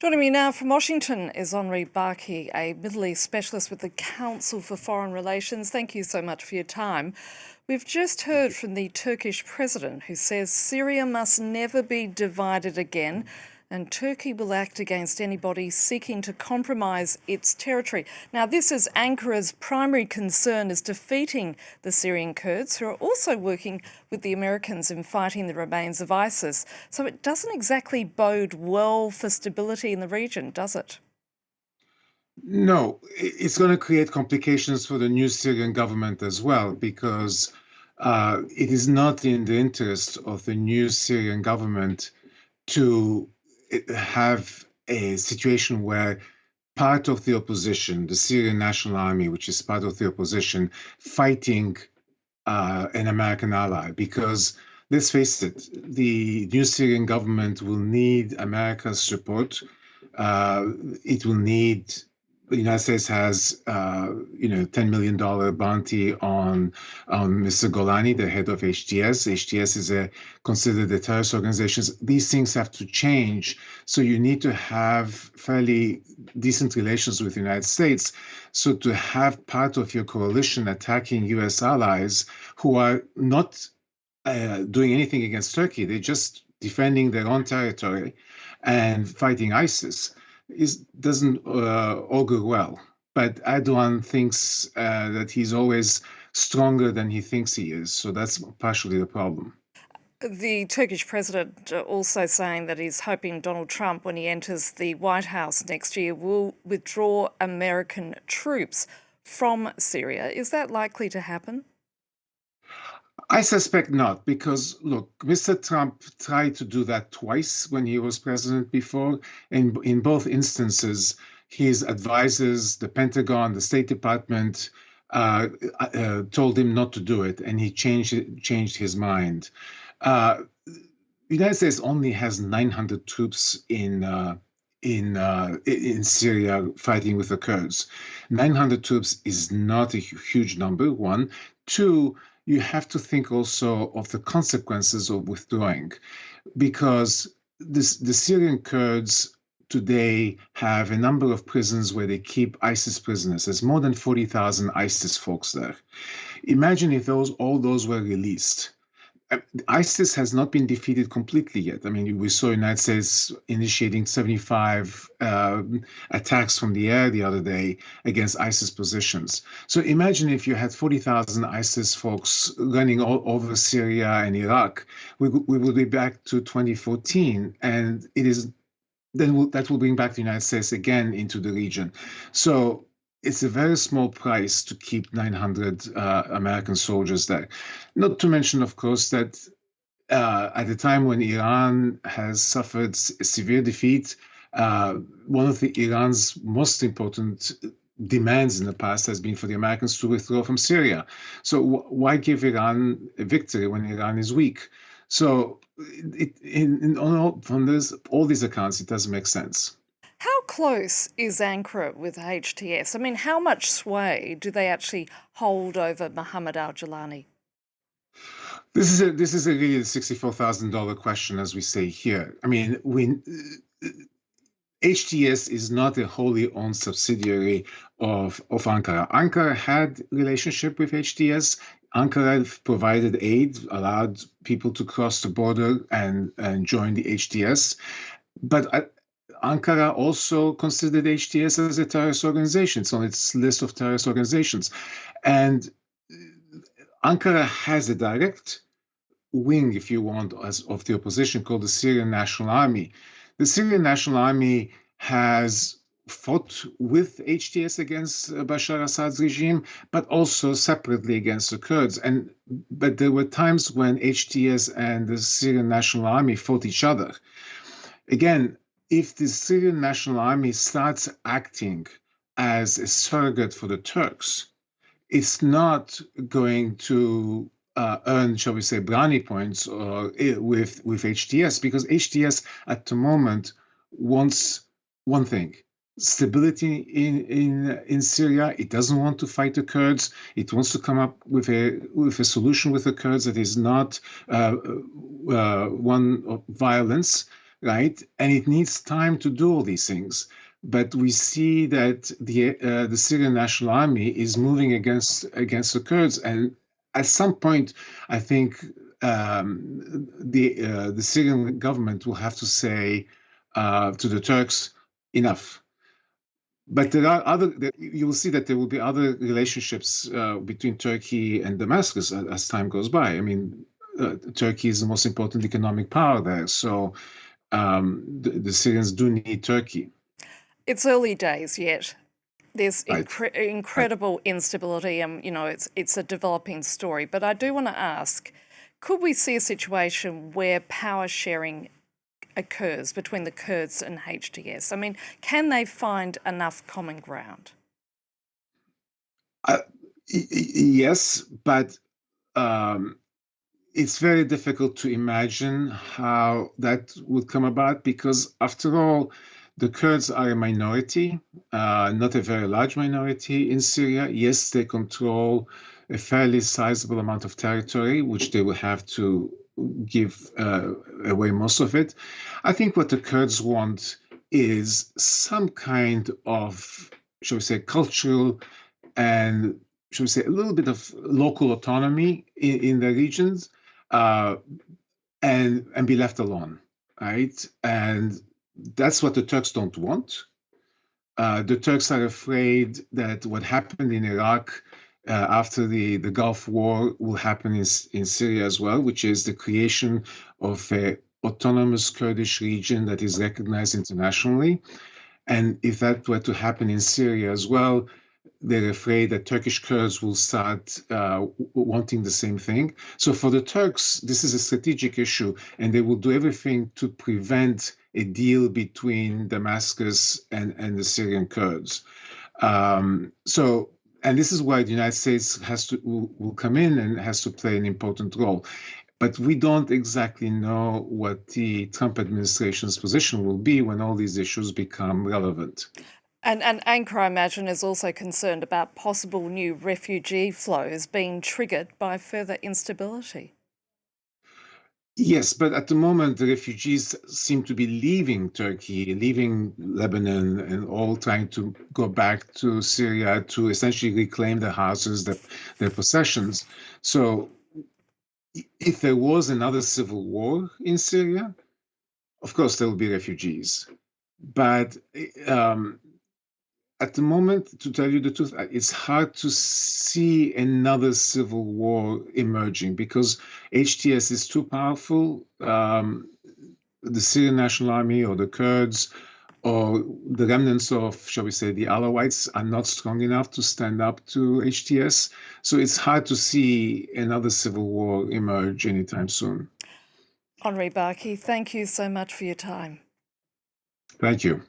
Joining me now from Washington is Henri Barkey, a Middle East specialist with the Council for Foreign Relations. Thank you so much for your time. We've just heard from the Turkish president who says Syria must never be divided again and Turkey will act against anybody seeking to compromise its territory. Now, this is Ankara's primary concern is defeating the Syrian Kurds, who are also working with the Americans in fighting the remains of ISIS. So it doesn't exactly bode well for stability in the region, does it? No, it's going to create complications for the new Syrian government as well, because it is not in the interest of the new Syrian government to have a situation where part of the opposition, the Syrian National Army, which is part of the opposition, fighting an American ally. Because let's face it, the new Syrian government will need America's support. It will need. The United States has, $10 million bounty on Mr. Golani, the head of HTS. HTS is considered a terrorist organization. These things have to change. So you need to have fairly decent relations with the United States. So to have part of your coalition attacking U.S. allies who are not doing anything against Turkey, they're just defending their own territory and fighting ISIS, doesn't augur well. But Erdogan thinks that he's always stronger than he thinks he is. So that's partially the problem. The Turkish president also saying that he's hoping Donald Trump, when he enters the White House next year, will withdraw American troops from Syria. Is that likely to happen? I suspect not, because look, Mr. Trump tried to do that twice when he was president before. And in both instances, his advisors, the Pentagon, the State Department, told him not to do it, and he changed his mind. The United States only has 900 troops in Syria fighting with the Kurds. 900 troops is not a huge number, one. Two, you have to think also of the consequences of withdrawing, because the Syrian Kurds today have a number of prisons where they keep ISIS prisoners. There's more than 40,000 ISIS folks there. Imagine if all those were released. ISIS has not been defeated completely yet. I mean, we saw the United States initiating 75 attacks from the air the other day against ISIS positions. So imagine if you had 40,000 ISIS folks running all over Syria and Iraq. We will be back to 2014, and that will bring back the United States again into the region. So it's a very small price to keep 900 American soldiers there. Not to mention, of course, that at the time when Iran has suffered severe defeat, one of Iran's most important demands in the past has been for the Americans to withdraw from Syria. So why give Iran a victory when Iran is weak? So from all these accounts, it doesn't make sense. How close is Ankara with HTS? I mean, how much sway do they actually hold over Mohammed al-Julani? This is a really $64,000 question, as we say here. I mean, HTS is not a wholly owned subsidiary of Ankara. Ankara had relationship with HTS. Ankara provided aid, allowed people to cross the border and join the HTS. But Ankara also considered HTS as a terrorist organization. It's on its list of terrorist organizations. And Ankara has a direct wing, if you want, of the opposition called the Syrian National Army. The Syrian National Army has fought with HTS against Bashar al-Assad's regime, but also separately against the Kurds. But there were times when HTS and the Syrian National Army fought each other. Again, if the Syrian National Army starts acting as a surrogate for the Turks, it's not going to earn, shall we say, brownie points with HTS, because HTS at the moment wants one thing: stability in Syria. It doesn't want to fight the Kurds. It wants to come up with a solution with the Kurds that is not one of violence. right? And it needs time to do all these things. But we see that the Syrian National Army is moving against the Kurds, and at some point, I think the Syrian government will have to say to the Turks, enough. But there are you will see that there will be other relationships between Turkey and Damascus as time goes by. I mean, Turkey is the most important economic power there, so the Syrians do need Turkey. It's early days yet. There's Right. incredible instability, and it's a developing story. But I do want to ask, could we see a situation where power sharing occurs between the Kurds and HTS? I mean, can they find enough common ground? Yes, but um, it's very difficult to imagine how that would come about because, after all, the Kurds are a minority, not a very large minority in Syria. Yes, they control a fairly sizable amount of territory, which they will have to give away most of it. I think what the Kurds want is some kind of, shall we say, cultural and, shall we say, a little bit of local autonomy in the regions, uh, and be left alone, right? And that's what the Turks don't want. The Turks are afraid that what happened in Iraq after the Gulf War will happen in Syria as well, which is the creation of an autonomous Kurdish region that is recognized internationally. And if that were to happen in Syria as well, they're afraid that Turkish Kurds will start wanting the same thing. So for the Turks, this is a strategic issue, and they will do everything to prevent a deal between Damascus and the Syrian Kurds. And this is why the United States will come in and has to play an important role. But we don't exactly know what the Trump administration's position will be when all these issues become relevant. And Ankara, I imagine, is also concerned about possible new refugee flows being triggered by further instability. Yes, but at the moment, the refugees seem to be leaving Turkey, leaving Lebanon, and all trying to go back to Syria to essentially reclaim their houses, their possessions. So, if there was another civil war in Syria, of course, there will be refugees. But um, at the moment, to tell you the truth, it's hard to see another civil war emerging because HTS is too powerful. The Syrian National Army or the Kurds or the remnants of, shall we say, the Alawites are not strong enough to stand up to HTS. So it's hard to see another civil war emerge anytime soon. Henri Barkey, thank you so much for your time. Thank you.